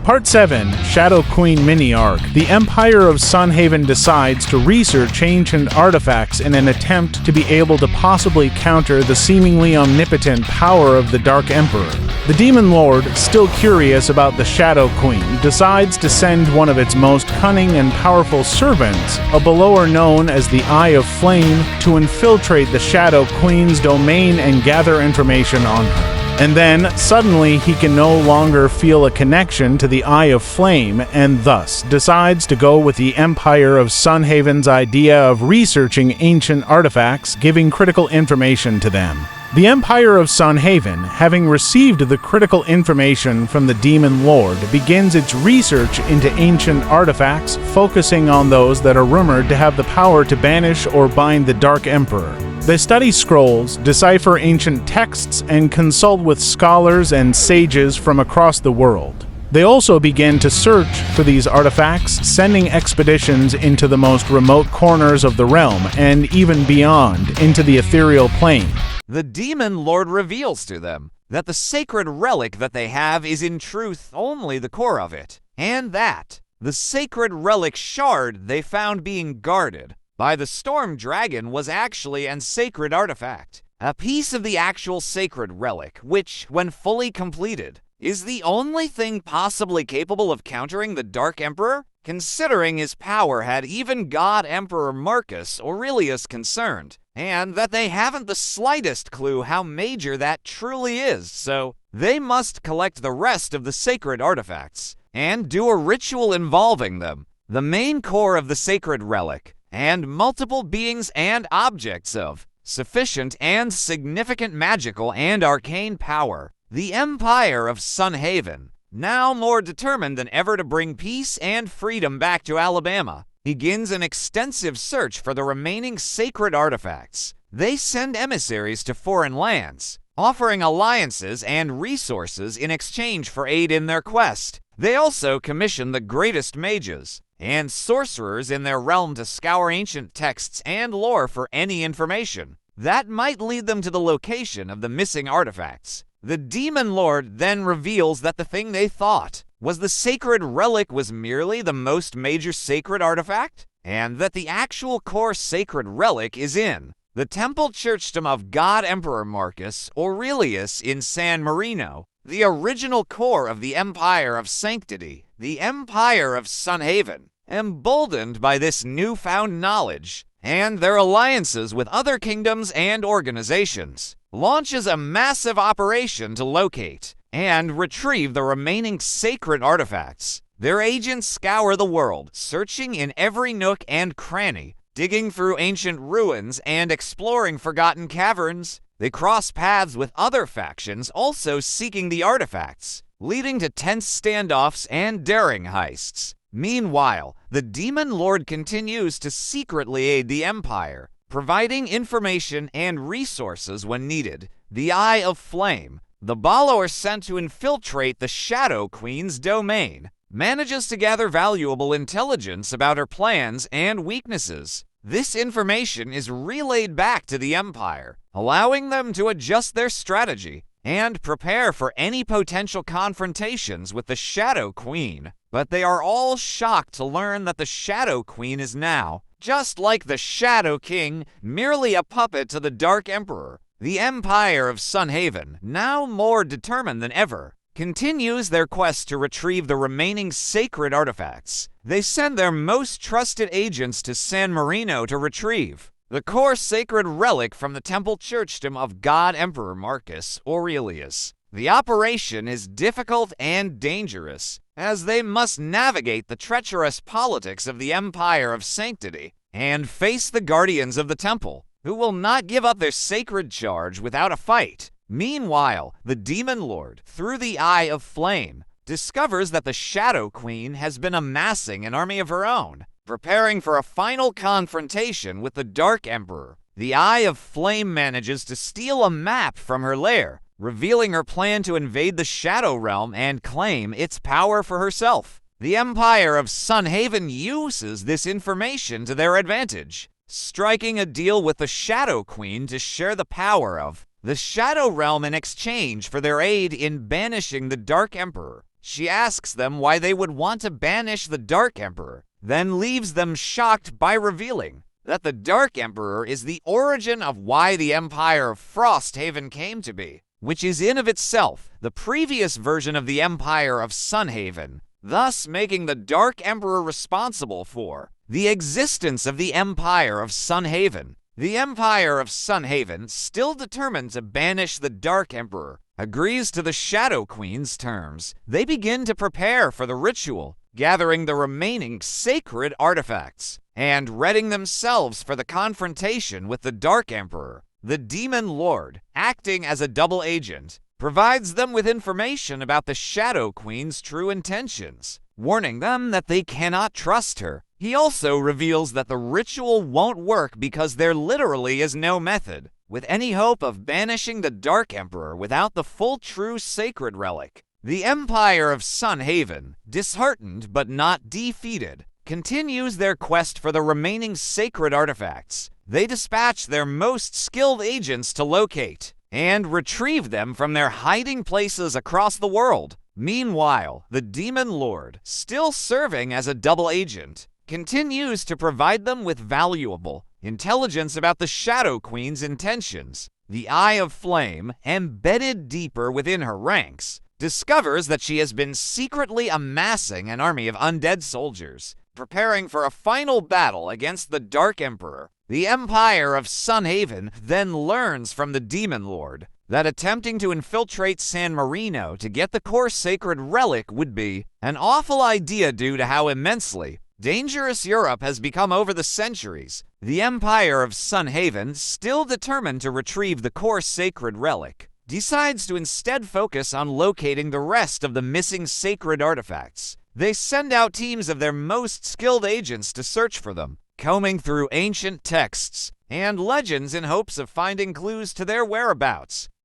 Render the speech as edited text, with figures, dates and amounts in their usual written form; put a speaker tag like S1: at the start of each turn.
S1: Part 7, Shadow Queen Mini-Arc. The Empire of Sunhaven decides to research ancient artifacts in an attempt to be able to possibly counter the seemingly omnipotent power of the Dark Emperor. The Demon Lord, still curious about the Shadow Queen, decides to send one of its most cunning and powerful servants, a belower known as the Eye of Flame, to infiltrate the Shadow Queen's domain and gather information on her. And then, suddenly, he can no longer feel a connection to the Eye of Flame, and thus decides to go with the Empire of Sunhaven's idea of researching ancient artifacts, giving critical information to them. The Empire of Sunhaven, having received the critical information from the Demon Lord, begins its research into ancient artifacts, focusing on those that are rumored to have the power to banish or bind the Dark Emperor. They study scrolls, decipher ancient texts, and consult with scholars and sages from across the world. They also begin to search for these artifacts, sending expeditions into the most remote corners of the realm and even beyond, into the ethereal plane.
S2: The Demon Lord reveals to them that the sacred relic that they have is in truth only the core of it, and that the sacred relic shard they found being guarded by the Storm Dragon was actually an sacred artifact, a piece of the actual sacred relic, which, when fully completed, is the only thing possibly capable of countering the Dark Emperor, considering his power had even God Emperor Marcus Aurelius concerned, and that they haven't the slightest clue how major that truly is, so they must collect the rest of the sacred artifacts and do a ritual involving them, the main core of the sacred relic, and multiple beings and objects of sufficient and significant magical and arcane power. The Empire of Sunhaven, now more determined than ever to bring peace and freedom back to Alabama, begins an extensive search for the remaining sacred artifacts. They send emissaries to foreign lands, offering alliances and resources in exchange for aid in their quest. They also commission the greatest mages and sorcerers in their realm to scour ancient texts and lore for any information that might lead them to the location of the missing artifacts. The Demon Lord then reveals that the thing they thought was the sacred relic was merely the most major sacred artifact, and that the actual core sacred relic is in the temple churchdom of God Emperor Marcus Aurelius in San Marino, the original core of the Empire of Sanctity, the Empire of Sunhaven. Emboldened by this newfound knowledge and their alliances with other kingdoms and organizations, launches a massive operation to locate and retrieve the remaining sacred artifacts. Their agents scour the world, searching in every nook and cranny, digging through ancient ruins and exploring forgotten caverns. They cross paths with other factions also seeking the artifacts, leading to tense standoffs and daring heists. Meanwhile, the Demon Lord continues to secretly aid the Empire, providing information and resources when needed. The Eye of Flame, the follower sent to infiltrate the Shadow Queen's domain, manages to gather valuable intelligence about her plans and weaknesses. This information is relayed back to the Empire, allowing them to adjust their strategy and prepare for any potential confrontations with the Shadow Queen. But they are all shocked to learn that the Shadow Queen is now, just like the Shadow King, merely a puppet to the Dark Emperor. The Empire of Sunhaven, now more determined than ever, continues their quest to retrieve the remaining sacred artifacts. They send their most trusted agents to San Marino to retrieve the core sacred relic from the temple churchdom of God Emperor Marcus Aurelius. The operation is difficult and dangerous, as they must navigate the treacherous politics of the Empire of Sanctity and face the guardians of the temple, who will not give up their sacred charge without a fight. Meanwhile, the Demon Lord, through the Eye of Flame, discovers that the Shadow Queen has been amassing an army of her own, preparing for a final confrontation with the Dark Emperor. The Eye of Flame manages to steal a map from her lair, revealing her plan to invade the Shadow Realm and claim its power for herself. The Empire of Sunhaven uses this information to their advantage, striking a deal with the Shadow Queen to share the power of the Shadow Realm in exchange for their aid in banishing the Dark Emperor. She asks them why they would want to banish the Dark Emperor, then leaves them shocked by revealing that the Dark Emperor is the origin of why the Empire of Frosthaven came to be, which is in of itself the previous version of the Empire of Sunhaven, thus making the Dark Emperor responsible for the existence of the Empire of Sunhaven. The Empire of Sunhaven, still determined to banish the Dark Emperor, agrees to the Shadow Queen's terms. They begin to prepare for the ritual, gathering the remaining sacred artifacts, and readying themselves for the confrontation with the Dark Emperor. The Demon Lord, acting as a double agent, provides them with information about the Shadow Queen's true intentions, warning them that they cannot trust her. He also reveals that the ritual won't work because there literally is no method, with any hope of banishing the Dark Emperor without the full true sacred relic. The Empire of Sunhaven, disheartened but not defeated, continues their quest for the remaining sacred artifacts. They dispatch their most skilled agents to locate and retrieve them from their hiding places across the world. Meanwhile, the Demon Lord, still serving as a double agent, continues to provide them with valuable intelligence about the Shadow Queen's intentions. The Eye of Flame, embedded deeper within her ranks, discovers that she has been secretly amassing an army of undead soldiers, preparing for a final battle against the Dark Emperor. The Empire of Sunhaven then learns from the Demon Lord that attempting to infiltrate San Marino to get the core sacred relic would be an awful idea due to how immensely dangerous Europe has become over the centuries. The Empire of Sunhaven, still determined to retrieve the core sacred relic, decides to instead focus on locating the rest of the missing sacred artifacts. They send out teams of their most skilled agents to search for them, combing through ancient texts and legends in hopes of finding clues to their whereabouts.